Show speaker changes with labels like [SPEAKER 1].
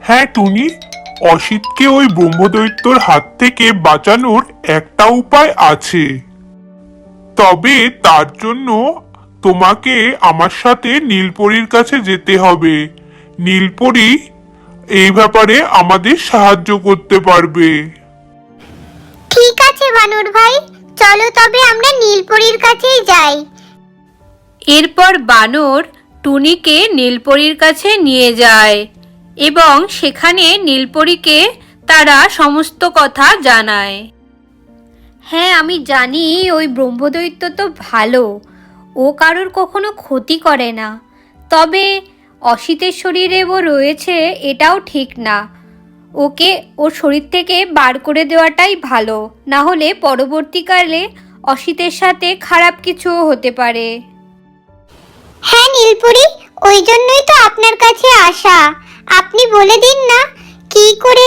[SPEAKER 1] হ্যাঁ টুনি, অসিতকে ওই ব্রহ্মদৈত্যর হাত থেকে বাঁচানোর একটা উপায় আছে। তবে তার জন্য তোমাকে আমার সাথে নীলপরীর কাছে যেতে হবে। নীলপরী এই ব্যাপারে আমাদের সাহায্য করতে পারবে।
[SPEAKER 2] ঠিক আছে বানর ভাই, চলো তবে আমরা নীলপরীর কাছেই যাই।
[SPEAKER 3] এরপর বানর টুনিকে নীলপরীর কাছে নিয়ে যায় এবং সেখানে নীলপরীকে তারা সমস্ত কথা জানায়। হ্যাঁ, আমি জানি ওই ব্রহ্মদৈত্য তো ভালো, ও কারোর কখনো ক্ষতি করে না। তবে অসিতের শরীরে ও রয়েছে এটাও ঠিক না। ওকে ওর শরীর থেকে বার করে দেওয়াটাই ভালো, না হলে পরবর্তীকালে অসিতের সাথে খারাপ কিছুও হতে পারে।
[SPEAKER 2] হ্যাঁ নীলপরী, ওই জন্যই তো আপনার কাছে আসা। আপনি বলে দিন না কি করে